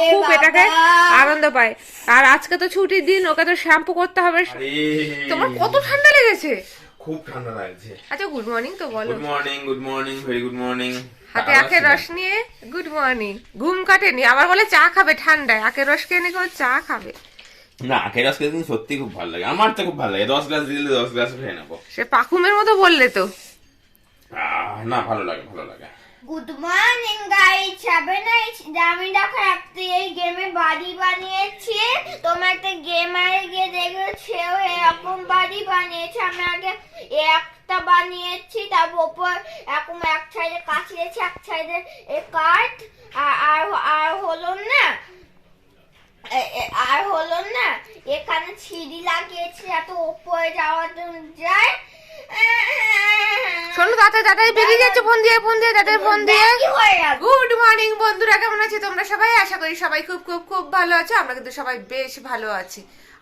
খুব এটাকে আনন্দ পায়। আর আজকে তো ছুটির দিন, ওকে তো শ্যাম্পু করতে হবে। তোমার কত ঠান্ডা লেগেছে? খুব ঠান্ডা লাগছে। আচ্ছা গুড মর্নিং তো বলো। Good morning, very good morning. হাতে আখের রস নিয়ে গুড মর্নিং। ঘুম কাটেনি, আবার বলে চা খাবে ঠান্ডায়। আখের রস খেয়ে নিয়ে চা খাবে না, আখের রস খেতে সত্যি খুব ভালো লাগে, আমার তো খুব ভালো লাগে। 10 গ্লাস দিলে 10 গ্লাস খেয়ে নেবো। সে পাখুমের মতো বললে তো। না, ভালো লাগে, ভালো লাগে। গুড মর্নিং গাইস, হবে না আমি দেখো একটা এই গেমে বাড়ি বানিয়েছি। তোমার একটা গেমারে গিয়ে দেখো সেও এরকম বাড়ি বানিয়েছে। আমি আগে একটা বানিয়েছি, তারপর ওপর এরকম এক সাইডে কাঠ দিয়েছি, এক সাইডে কাঠ। আর হলো না এখানে সিঁড়ি লাগিয়েছি যাতে ওপরে যাওয়া যায়। শোনো দাদাই বেরিয়ে যাচ্ছে, ফোন দিয়ে দাদার ফোন দিয়ে। গুড মর্নিং বন্ধুরা, কেমন আছো তোমরা সবাই? আশা করি সবাই খুব খুব খুব ভালো আছো। আমরা কিন্তু সবাই বেশ ভালো আছি।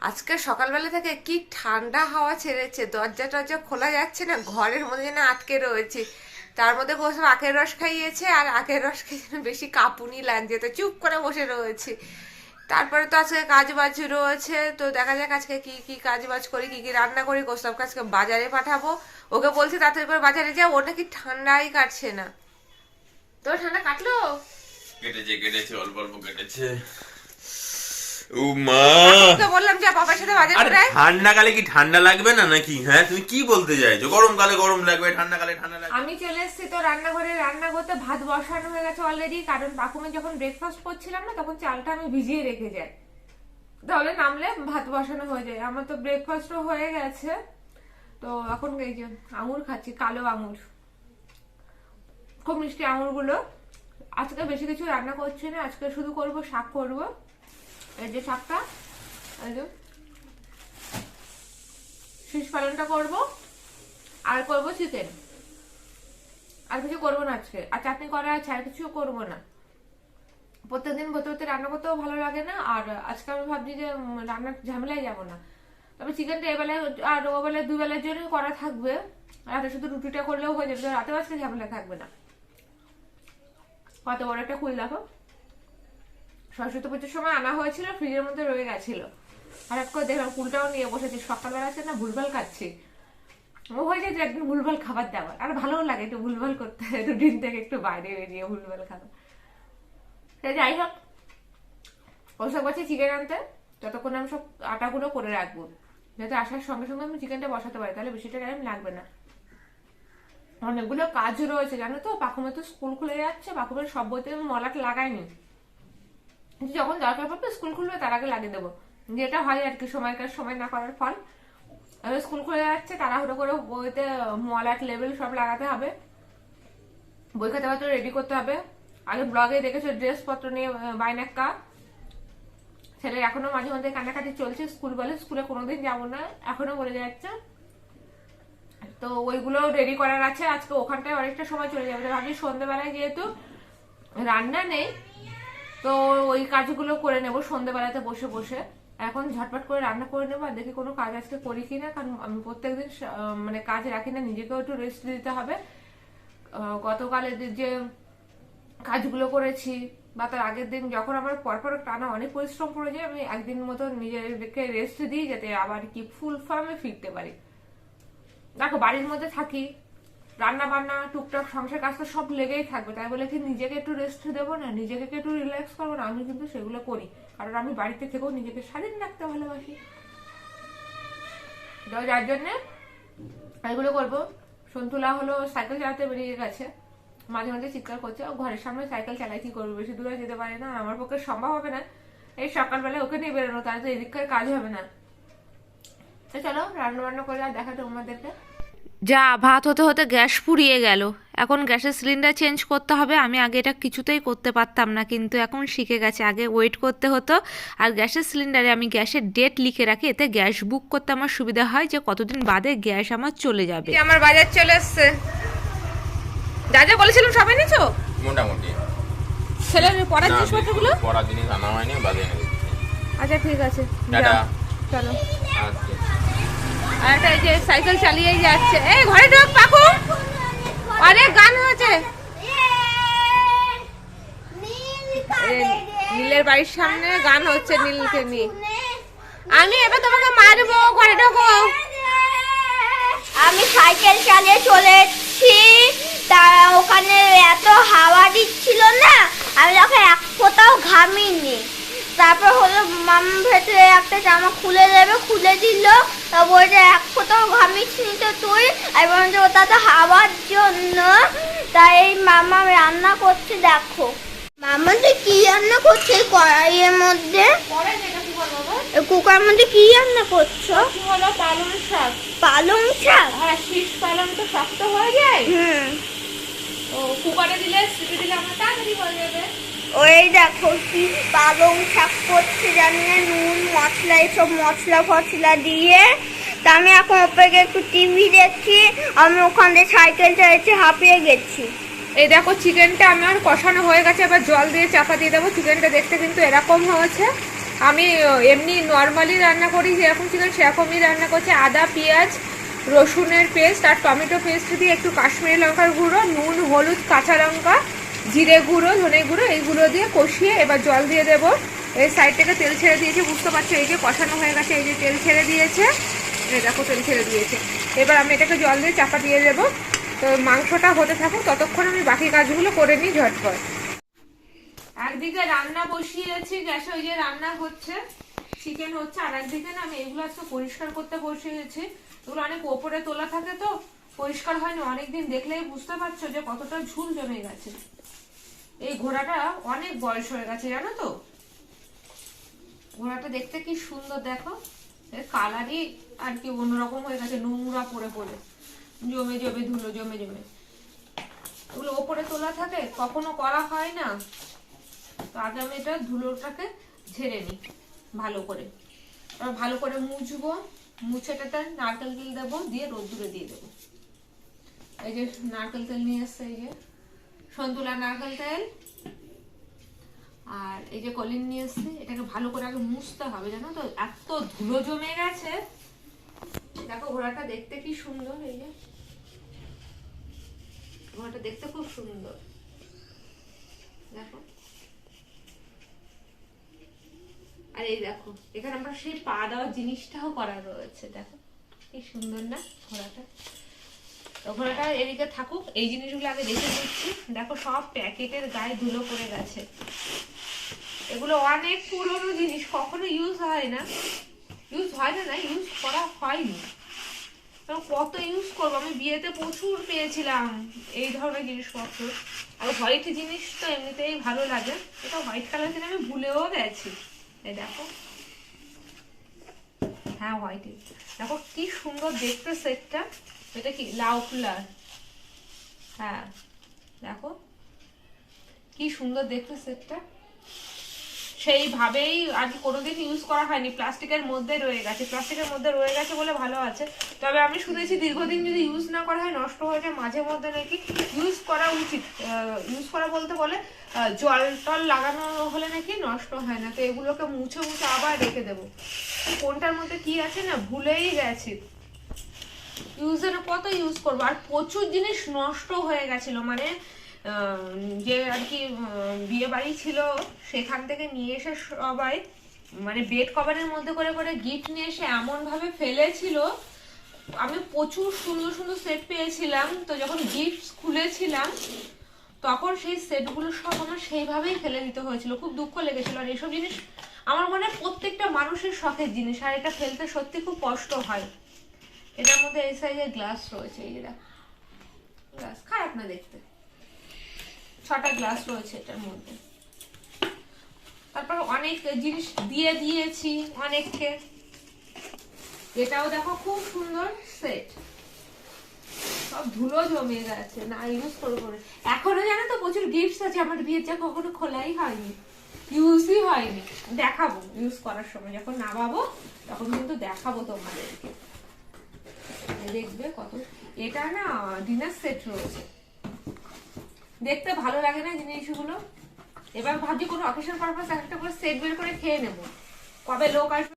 আজকে সকালবেলা থেকে কি ঠান্ডা হাওয়া ছেড়েছে, দরজা খোলা যাচ্ছে না, ঘরের মধ্যে যেন আটকে রয়েছে। তার মধ্যে বসে আখের রস খাইয়েছে, আর আখের রস খেয়ে যেন বেশি কাঁপুনি লাগছে, তো চুপ করে বসে রয়েছে। তারপরে তো আজকে কাজ বাজ রয়েছে, তো দেখা যাক আজকে কি কি কাজ বাজ করি, কি কি রান্না করি। কোসবকে আজকে বাজারে পাঠাবো, ওকে বলছি তাড়াতাড়ি করে বাজারে যাও, ও নাকি ঠান্ডাই কাটছে না। তোর ঠান্ডা কাটলো? কেটেছে অল্প অল্প কেটেছে। ও মা, তো বললাম যে বাবার সাথে বাজারে করে। ঠান্ডাকালে কি ঠান্ডা লাগবে না নাকি? হ্যাঁ, তুমি কি বলতে চাইছো? গরমকালে গরম লাগবে, ঠান্ডাকালে ঠান্ডা লাগবে। আমি চলে এসেছি তো রান্নাঘরে, রান্না করতে ভাত বসানো হয়ে গেছে অলরেডি। কারণ পাকুমে যখন ব্রেকফাস্ট করছিলাম না, তখন চালটা আমি ভিজিয়ে রেখে যাই, তাহলে নামলে ভাত বসানো হয়ে যায়। আমার তো ব্রেকফাস্টও হয়ে গেছে। তো এখন এই যে আঙুর খাচ্ছি, কালো আঙুর, খুব মিষ্টি আঙুরগুলো। আজকে বেশি কিছু রান্না করছি না, আজকে শুধু করব শাক করব। এই যে শাকটা, এই যে শীষ পালনটা করব, আর করব চিকেন। আর কিছু করবো না আজকে। আর চাটনি করা আছে, আর কিছু করবো না। প্রত্যেকদিন বলতে রান্না করতেও ভালো লাগে না। আর আজকে আমি ভাবছি যে রান্নার ঝামেলায় যাবো না। তবে চিকেনটা এবেলায় আর ওবেলায় দুবেলার জন্য করা থাকবে। রাতে শুধু রুটিটা করলেও হয়ে যাবে, রাতেও আজকে ঝামেলা থাকবে না। কত বড় একটা ফুল দেখো, সরস্বতী পুজোর সময় আনা হয়েছিল, ফ্রিজের মধ্যে রয়ে গেছিল। হঠাৎ করে দেখলাম ফুলটাও নিয়ে বসেছি। সকালবেলা আছে না ভুলভাল খাচ্ছি, ও হয়ে যায় যে একদিন ভুলভাল খাবার দাবার। আর ভালোও লাগে একটু ভুলভাল করতে, রুটিন থেকে একটু বাইরে বেরিয়ে ভুলভাল খাবার। যাই হোক, ওসব বলছি চিকেন আনতে, ততক্ষণ আমি সব আটাগুলো করে রাখবো, যাতে আসার সঙ্গে সঙ্গে আমি চিকেনটা বসাতে পারি, তাহলে বেশিটা টাইম লাগবে না। অনেকগুলো কাজ রয়েছে জানো তো। পাকুমের তো স্কুল খুলে যাচ্ছে, পাকুমের সব বইতে আমি মলাট লাগাইনি, যখন দরকার পড়বে স্কুল খুলবে তার আগে লাগিয়ে দেবো। যেটা হয় আর কি, সময় না করার ফল। স্কুল খুলে যাচ্ছে, তাড়াহুড়ো করে বইতে মলাট লেবেল সব লাগাতে হবে, বই খাতাপত্র রেডি করতে হবে। আগে ব্লগে দেখেছো ড্রেস পত্র নিয়ে বাইনাক্কা। ছেলের এখনো মাঝে মাঝে কান্নাকাটি চলছে, স্কুল বলে স্কুলে কোনোদিন যাবো না, এখনো বলে যাচ্ছে। তো ওইগুলো রেডি করার আছে, আজকে ওখানটায় অনেকটা সময় চলে যাবে। ভাবছি সন্ধ্যেবেলায় যেহেতু রান্না নেই, তো ওই কাজগুলো করে নেবো সন্ধ্যেবেলাতে বসে বসে। এখন ঝটপট করে রান্না করে নেবো, আর দেখি কোনো কাজ আজকে করি কিনা। কারণ আমি প্রত্যেকদিন মানে কাজ রাখি না, নিজেকেও একটু রেস্ট দিতে হবে। গতকালের যে কাজগুলো করেছি বা তার আগের দিন যখন আমার পরপর টানা অনেক পরিশ্রম পড়ে যায়, আমি একদিন মতো নিজেকে রেস্ট দিই, যাতে আবার কি ফুল ফর্মে ফিরতে পারি। দেখো বাড়ির মধ্যে থাকি, রান্না বান্না টুকটাক সংসার কাজ তো সব লেগেই থাকবে, তাই বলে কি নিজেকে একটু রেস্ট দেবো না, নিজেকে একটু রিল্যাক্স করবো না? আমি কিন্তু সেগুলো করি, কারণ আমি বাড়িতে থেকেও নিজেকে স্বাধীন রাখতে ভালোবাসি। যার জন্যে এগুলো করবো। সন্তুলা হলো সাইকেল চালাতে বেরিয়ে গেছে, মাঝে মাঝে চিৎকার করছে। ও ঘরের সামনে সাইকেল চালাই, কি করবে, বেশি দূরে যেতে পারে না, আমার পক্ষে সম্ভব হবে না এই সকালবেলায় ওকে নিয়ে বেরোনো, তাহলে তো এদিককার কাজ হবে না। তো চলো রান্না বান্না করে আর দেখাতে তোমাদেরকে। যা ভাত হতে হতে গ্যাস ফুরিয়ে গেল, এখন গ্যাসের সিলিন্ডার চেঞ্জ করতে হবে। আমি আগে এটা কিছুতেই করতে পারতাম না, কিন্তু এখন শিখে গেছে। আগে ওয়েট করতে হতো, আর গ্যাসের সিলিন্ডারে আমি গ্যাসের ডেট লিখে রাখি, এতে গ্যাস বুক করতে আমার সুবিধা হয় যে কতদিন বাদে গ্যাস আমার চলে যাবে। আমার বাজার চলে এসছে, যা যা বলেছিলাম সব এনেছো মোটামুটি। ছেলের পড়ার জিনিসপত্রগুলো পড়ার জিনিস আনা হয়নি, বাদে এনে দিচ্ছি। আচ্ছা ঠিক আছে, টাটা। চলো। আচ্ছা, আর একটা এই যে সাইকেল চালিয়েই যাচ্ছে। এই ঘরে ঢোক পাকু, অনেক গান হয়েছে। নীলের বাড়ির সামনে গান হচ্ছে নীলকে নিয়ে। আমি এবার তোমাকে মারবো, ঘরে ঢোকো। আমি সাইকেল চালিয়ে চলে এসেছি, তা ওখানে এত হাওয়া দিচ্ছিল না, আমি তখন এক ফোঁটাও ঘামিনি। তারপর হলো মামা ভেতরে একটা জামা খুলে দেবে, খুলে দিল, তা বলছে এক ফোঁটাও ঘামিসনি তো তুই। আর বলছে ওটা তো হাওয়ার জন্য। তাই এই মামা রান্না করছে, দেখো মামা তুই কি রান্না করছে কড়াইয়ের মধ্যে, কুকার মধ্যে কি রান্না করছো? হলো পালং শাক। পালং শাক? হ্যাঁ, শীষ পালং তো শক্ত হয়ে যায়, হুম, ও কুকারে দিলে সিটি দিলে আমার তাড়াতাড়ি হয়ে যাবে। ওই দেখো কি পালং শাক করছে, জানি না নুন মশলা এসব মশলা ফসলা দিয়ে। তা আমি এখন ওপরে একটু টিভি দেখছি, আমি ওখান থেকে সাইকেল চালিয়েছি, হাঁপিয়ে গেছি। এই দেখো চিকেনটা আমার কষানো হয়ে গেছে, এবার জল দিয়ে চাপা দিয়ে দেবো। চিকেনটা দেখতে কিন্তু এরকম হয়েছে। আমি এমনি নর্মালি রান্না করি যেরকম চিকেন সেরকমই রান্না করছি। আদা পেঁয়াজ রসুনের পেস্ট আর টমেটো পেস্ট দিয়ে একটু কাশ্মীরি লঙ্কার গুঁড়ো, নুন হলুদ কাঁচা লঙ্কা জিরে গুঁড়ো ধনে গুঁড়ো এইগুলো দিয়ে কষিয়ে এবার জল দিয়ে দেবো। এই সাইড থেকে তেল ছেড়ে দিয়েছে, বুঝতে পারছো, এই যে কষানো হয়ে গেছে, এই যে তেল ছেড়ে দিয়েছে, এই দেখো তেল ছেড়ে দিয়েছে। এবার আমি এটাকে জল দিয়ে চাপা দিয়ে দেবো। তো মাংসটা হতে থাকুক, ততক্ষণ আমি বাকি কাজগুলো করে নিই ঝটপট। একদিকে রান্না বসিয়েছি গ্যাসে, ওই যে রান্না হচ্ছে, চিকেন হচ্ছে, আর একদিকে না আমি এগুলো আজকে পরিষ্কার করতে বসিয়েছি। এগুলো অনেক ওপরে তোলা থাকে তো পরিষ্কার হয়নি, অনেকদিন দেখলেই বুঝতে পারছো যে কতটা ঝুল জমে গেছে। এই ঘোড়াটা অনেক বয়স হয়ে গেছে জানো তো, ঘোড়াটা দেখতে কি সুন্দর দেখো, এর কালারই আর কি অন্যরকম হয়ে গেছে, নোংরা পড়ে পড়ে জমে জমে ধুলো জমে জমে। ওগুলো ওপরে তোলা থাকে, কখনো করা হয় না। তো আগে আমি এটা ধুলোটাকে ঝেড়ে নিই ভালো করে, আর ভালো করে মুছবো, মুছে এটাতে নারকেল তেল দেবো, দিয়ে রোদ্দুরে দিয়ে দেবো। এই যে নারকেল তেল নিয়ে এসছে, এই যে সন্তুলা নারকেল তেল, আর এই যে কলিন নিয়ে এসছে। এটাকে ভালো করে আগে মুছতে হবে জানো তো, এত ধুলো জমে গেছে। দেখো ঘোড়াটা দেখতে কি সুন্দর, এই যে ঘোড়াটা দেখতে খুব সুন্দর দেখো। আর এই দেখো এখানে আমরা সেই পা দেওয়ার জিনিসটাও করা রয়েছে, দেখো কি সুন্দর না ঘোড়াটা। তো ঘোড়াটা এদিকে থাকুক, এই জিনিসগুলো আগে দেখে দিচ্ছি। দেখো সব প্যাকেটের গায়ে ধুলো পড়ে গেছে, এগুলো অনেক পুরনো জিনিস, কখনো ইউজ হয় না, ইউজ করা হয়নি। কত ইউজ করবো, আমি বিয়েতে প্রচুর পেয়েছিলাম এই ধরনের জিনিসপত্র। আর হোয়াইট জিনিস তো এমনিতেই ভালো লাগে, এটা হোয়াইট কালার কিনে আমি ভুলেও গেছি। এই দেখো, হ্যাঁ হোয়াইট, দেখো কি সুন্দর দেখতে সেটটা। এটা কি লাউ ফুলার, হ্যাঁ দেখো কি সুন্দর দেখতে সেটটা। সেইভাবেই আর কি কোনোদিন ইউজ করা হয়নি, প্লাস্টিকের মধ্যে রয়ে গেছে, প্লাস্টিকের মধ্যে রয়ে গেছে বলে ভালো আছে। তবে আমি শুনেছি দীর্ঘদিন যদি ইউজ না করা হয় নষ্ট হয়ে যায়, মাঝে মধ্যে নাকি ইউজ করা উচিত। ইউজ করা বলতে বলে জল টল লাগানো হলে নাকি নষ্ট হয় না। তো এগুলোকে মুছে মুছে আবার রেখে দেবো। কোনটার মধ্যে কি আছে না ভুলেই গেছি, ইউজের কত ইউজ করবো। আর প্রচুর জিনিস নষ্ট হয়ে গেছিল, মানে যে আর কি বিয়ে বাড়ি ছিল সেখান থেকে নিয়ে এসে সবাই মানে বেড কভারের মধ্যে করে করে গিফট নিয়ে এসে এমন ভাবে ফেলেছিল। আমি প্রচুর সুন্দর সুন্দর সেট পেয়েছিলাম, তো যখন গিফট খুলেছিলাম তখন সেই সেটগুলো সব আমার সেইভাবেই ফেলে দিতে হয়েছিল, খুব দুঃখ লেগেছিল। আর এইসব জিনিস আমার মনে হয় প্রত্যেকটা মানুষের শখের জিনিস, আর এটা ফেলতে সত্যি খুব কষ্ট হয়। এটার মধ্যে এই সাইজের গ্লাস রয়েছে, এই যে গ্লাস খারাপ না দেখতে, 6টা গ্লাস রয়েছে এটার মধ্যে। তারপর অনেক জিনিস দিয়ে দিয়েছি অনেককে। এটাও দেখো খুব সুন্দর সেট, সব ধুলো জমে গেছে, না ইউজ করবো না। এখনো জানো তো প্রচুর গিফটস আছে আমার বিয়ের, যা কখনো খোলাই হয়নি, ইউজই হয়নি। দেখাবো ইউজ করার সময়, যখন নামাবো তখন কিন্তু দেখাবো তোমাদেরকে, দেখবে কত। এটা না ডিনার সেট রয়েছে, দেখতে ভালো লাগে না জিনিসগুলো। এবার ভাবছি কোনো অকেশন পারপাস একটা করে সেট বের করে খেয়ে নেবো, কবে লোক আসবে।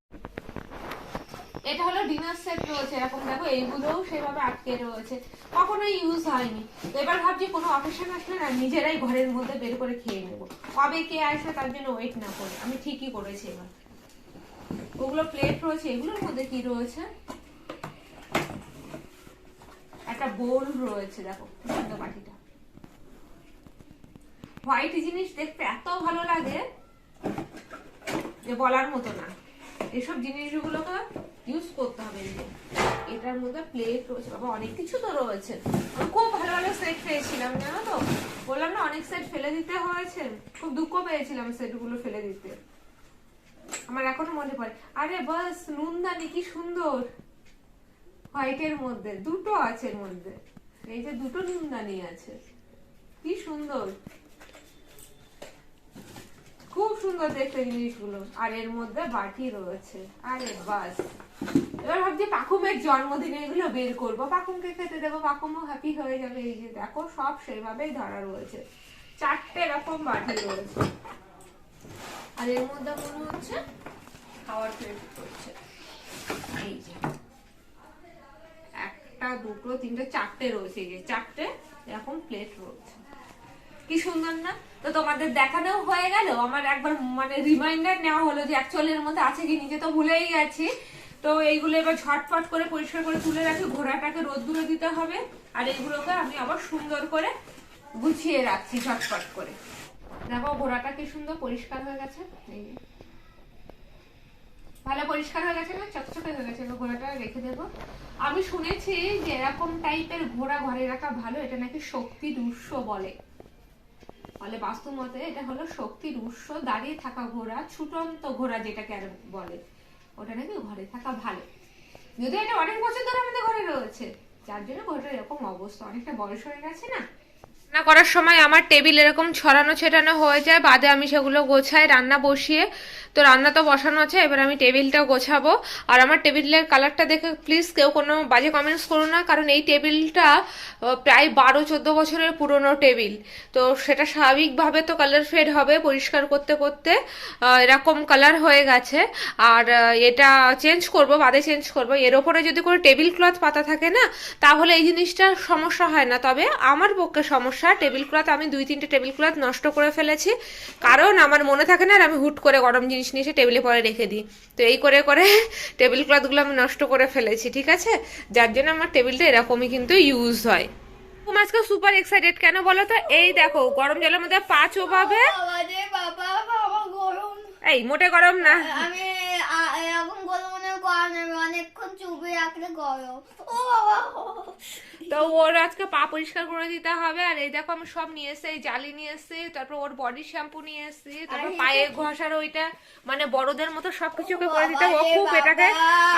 এটা হলো ডিনার সেট রয়েছে, এরকম দেখো এইগুলোও সেভাবে আটকে রয়েছে, কখনো ইউজ হয়নি। তো এবার ভাবছি কোনো অকেশন আসলে না নিজেরাই ঘরের মধ্যে বের করে খেয়ে নেবো, কবে কে আসবে তার জন্য ওয়েট না করে। আমি ঠিকই করেছি এবার। ওগুলো প্লেট রয়েছে, এগুলোর মধ্যে কি রয়েছে, একটা বোল রয়েছে, দেখো সুন্দর বাটিটা। হোয়াইট জিনিস দেখতে এত ভালো লাগে যে বলার মতো না। এসব জিনিসগুলোকে ইউজ করতে হবে। এটার মধ্যে প্লেট রয়েছে, বাবা অনেক কিছু তো রয়েছে। আমি খুব ভালো ভালো সেট পেয়েছিলাম জানো তো, বললাম না অনেক সেট ফেলে দিতে হয়েছে, খুব দুঃখ পেয়েছিলাম সেটগুলো ফেলে দিতে। আমার এখনো মনে পড়ে। আরে বাস নুনদানি কি সুন্দর, হোয়াইটের মধ্যে দুটো আছে, এর মধ্যে এই যে দুটো নুনদানি আছে, কি সুন্দর, খুব সুন্দর দেখতে জিনিসগুলো। আর এর মধ্যে বাটি রয়েছে। আরে বাস, এবার ভাবছি পাকুমের জন্মদিনে এগুলো বের করবো, পাকুমকে খেতে দেবো, পাকুমও হ্যাপি হয়ে যাবে। এই যে দেখো সব সেভাবেই ধরা রয়েছে, 4টে রকম বাটি রয়েছে। আর এর মধ্যে মনে হচ্ছে খাওয়ার প্লেট রয়েছে। এই যে 1 2 3 4টে রয়েছে, এই যে 4টে এরকম প্লেট রয়েছে, কি সুন্দর না? তো তোমাদের দেখানো হয়ে গেল, আমার একবার মানে রিমাইন্ডার নেওয়া হলো যে অ্যাকচুয়ালি এর মধ্যে আছে কি, নিজে তো ভুলেই গেছি। তো এইগুলো এবার ঝটপট করে পরিষ্কার করে তুলে রাখি, ঘোড়াটাকে রোদ্দুরে দিতে হবে। আর এইগুলোকে আমি আবার সুন্দর করে গুছিয়ে রাখছি ঝটপট করে। দেখো ঘোড়াটা কি সুন্দর পরিষ্কার হয়ে গেছে, এই যে ভালো পরিষ্কার হয়ে গেছে না, চকচকে হয়ে গেছে। ঘোড়াটা রেখে দেবো। আমি শুনেছি যে এরকম টাইপের ঘোড়া ঘরে রাখা ভালো, এটা নাকি শক্তির উৎস বলে। বলে বাস্তু মতে এটা হলো শক্তির উৎস, দাঁড়িয়ে থাকা ঘোড়া, ছুটন্ত ঘোড়া যেটাকে আর বলে, ওটা নাকি ঘরে থাকা ভালো। যদিও এটা অনেক বছর ধরে আমাদের ঘরে রয়েছে, যার জন্য ঘরটার এরকম অবস্থা, অনেকটা বয়স হয়ে গেছে না। রান্না করার সময় আমার টেবিল এরকম ছড়ানো ছেটানো হয়ে যায়, বাদে আমি সেগুলো গোছাই রান্না বসিয়ে। তো রান্না তো বসানো আছে, এবার আমি টেবিলটা গোছাবো। আর আমার টেবিলের কালারটা দেখে প্লিজ কেউ কোনো বাজে কমেন্টস করো না, কারণ এই টেবিলটা প্রায় 12-14 বছরের পুরনো টেবিল। তো সেটা স্বাভাবিকভাবে তো কালার ফেড হবে, পরিষ্কার করতে করতে এরকম কালার হয়ে গেছে। আর এটা চেঞ্জ করব, বাদে চেঞ্জ করব। এর ওপরে যদি কোনো টেবিল ক্লথ পাতা থাকে না, তাহলে এই জিনিসটার সমস্যা হয় না। তবে আমার পক্ষে সমস্যা, টেবিল ক্লথ আমি 2-3টে টেবিল ক্লথ নষ্ট করে ফেলেছি, কারণ আমার মনে থাকে না, আর আমি হুট করে গরম জিনিস নিয়ে এসে টেবিলে পরে রেখে দিই। তো এই করে করে টেবিল ক্লথগুলো আমি নষ্ট করে ফেলেছি, ঠিক আছে? যার জন্য আমার টেবিলটা এরকমই কিন্তু ইউজ হয়। তুমি আজকে সুপার এক্সাইটেড কেন বলো তো? এই দেখো গরম জলের মধ্যে পা চোবাবে। বাবা বাবা গরম, এই মোটে গরম না, আমি এরকম গরম অনেকক্ষণ চুপে রাখলে গরম। ও বাবা, তো ওর আজকে পা পরিষ্কার করে দিতে হবে। আর এই দেখো আমি সব নিয়ে এসেছি, এই জালি নিয়ে এসেছি, তারপর ওর বডি শ্যাম্পু নিয়ে এসেছি, তারপর পায়ে ঘষার ওইটা, মানে বড়দের মতো সবকিছুকে করে দিতে ও খুব এটাকে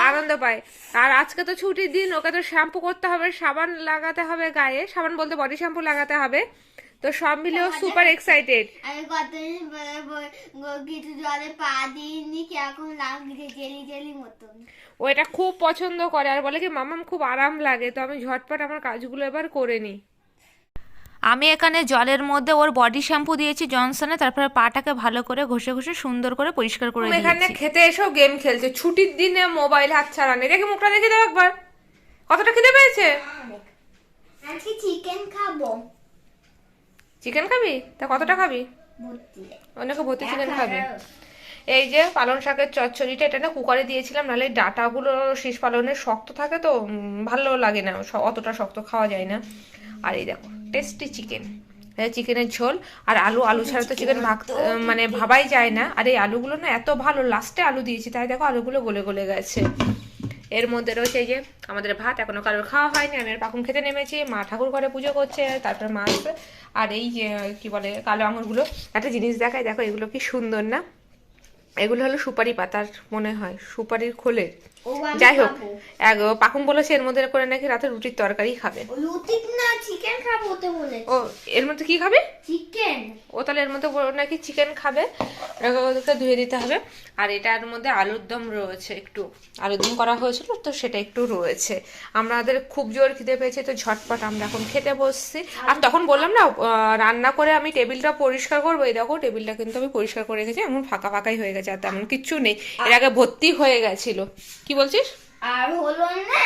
আনন্দ পায়। আর আজকে তো ছুটির দিন, ওকে তো শ্যাম্পু করতে হবে, সাবান লাগাতে হবে গায়ে, সাবান বলতে বডি শ্যাম্পু লাগাতে হবে। তো সব মিলেও সুপার এক্সাইটেড। আমি কতদিন কিছু জলে পা দিইনি, কিরকম লাগছে জেলি জেলি মতন। ও এটা খুব পছন্দ করে, আর বলে কি মামাম খুব আরাম লাগে। তো আমি ঝটপট আমার কাজগুলো এবার করে নিই। আমি এখানে জলের মধ্যে ওর বডি শ্যাম্পু দিয়েছি জনসনে, তারপরে পাটাকে ভালো করে ঘষে ঘষে সুন্দর করে পরিষ্কার করে দিয়েছি। এখানে খেতে এসেও গেম খেলছে, ছুটির দিনে মোবাইল হাতছাড়া নেই। দেখি মুখটা দেখে দাও একবার, কতটা খিদে পেয়েছে। আজকে চিকেন খাবো। চিকেন খাবি? তা কতটা খাবি? অনেকে ভর্তি চিকেন খাবে। এই যে পালং শাকের চচ্চড়িটা, এটা না কুকারে দিয়েছিলাম, নাহলে ডাটাগুলো শীষ পালনের শক্ত থাকে তো ভালো লাগে না, অতটা শক্ত খাওয়া যায় না। আর এই দেখো টেস্টি চিকেন, চিকেনের ঝোল আর আলু। আলু ছাড়া তো চিকেন মানে ভাবাই যায় না। আর এই আলুগুলো না এত ভালো, লাস্টে আলু দিয়েছি, তাই দেখো আলুগুলো গলে গলে গেছে। এর মধ্যে রয়েছে এই যে আমাদের ভাত, এখনো কারোর খাওয়া হয়নি। আমি আর পাকুম খেতে নেমেছি, মা ঠাকুর ঘরে পুজো করছে, তারপর মা আসবে। আর এই যে কি বলে কালো আঙুরগুলো, একটা জিনিস দেখায়, দেখো এগুলো কি সুন্দর না? এগুলো হলো সুপারি পাতার, মনে হয় সুপারির খোলের। যাই হোক, পাকুম বলেছে এর মধ্যে করে নাকি রাতে রুটির তরকারি খাবে। রুটি না, চিকেন খাবো তো বলেছে। ও এর মধ্যে কি খাবে? চিকেন। ও তাহলে এর মধ্যে নাকি চিকেন খাবে, ওদেরকে ধুয়ে দিতে হবে। আর এটার মধ্যে আলুর দম রয়েছে, একটু আলুর দম করা হয়েছিল তো সেটা একটু রয়েছে। আমাদের খুব জোর খিদে পেয়েছে, তো ঝটপট আমরা এখন খেতে বসছি। আর তখন বললাম না রান্না করে আমি টেবিলটা পরিষ্কার করবো, এই দেখো টেবিলটা কিন্তু আমি পরিষ্কার করে রেখেছি, এমন ফাঁকা ফাঁকাই হয়ে গেছে, আর তেমন কিচ্ছু নেই। এর আগে ভর্তি হয়ে গেছিল। কি বলছিস? আর হলো না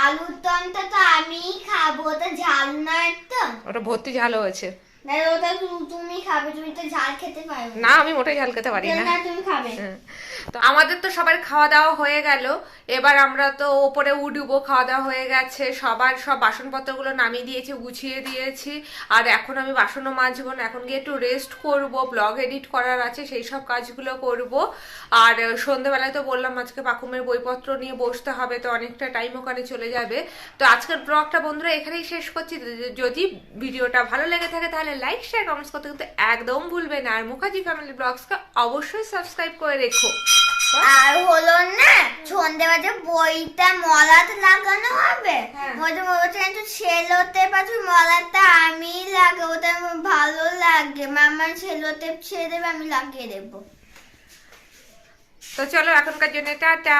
আলুর দমটা তো আমিই খাবো, ওটা ঝাল না একদম। ওটা ভর্তি ঝাল হয়েছে। না ওটা তুমি খাবে, তুমি তো ঝাল খেতে পারো না আমি মোটেই ঝাল খেতে পারি না। না তুমি খাবে। তো আমাদের তো সবার খাওয়া দাওয়া হয়ে গেল, এবার আমরা তো ওপরে উঠবো। খাওয়া দাওয়া হয়ে গেছে, সবার সব বাসনপত্রগুলো নামিয়ে দিয়েছি, গুছিয়ে দিয়েছি। আর এখন আমি বাসনও মাজবো না, এখন গিয়ে একটু রেস্ট করব, ব্লগ এডিট করার আছে সেই সব কাজগুলো করব। আর সন্ধ্যেবেলায় তো বললাম আজকে পাকুমের বইপত্র নিয়ে বসতে হবে, তো অনেকটা টাইম ওখানে চলে যাবে। তো আজকের ব্লগটা বন্ধুরা এখানেই শেষ করছি। যদি ভিডিওটা ভালো লেগে থাকে তাহলে লাইক শেয়ার কমেন্টস করতে কিন্তু একদম ভুলবে না। আর মুখার্জি ফ্যামিলি ব্লগসকে অবশ্যই সাবস্ক্রাইব করে রেখো। আর হলো না সন্ধ্যেবাজে বইটা মলাতে লাগানো হবে, ওটা একটু সেলোতে পাচ্ছি মলাটা আমি লাগে, ওটা আমার ভালো লাগে। মামার সেলোতে ছেড়ে দেবে, আমি লাগিয়ে দেবো। তো চলো এখনকার জন্য টাটা।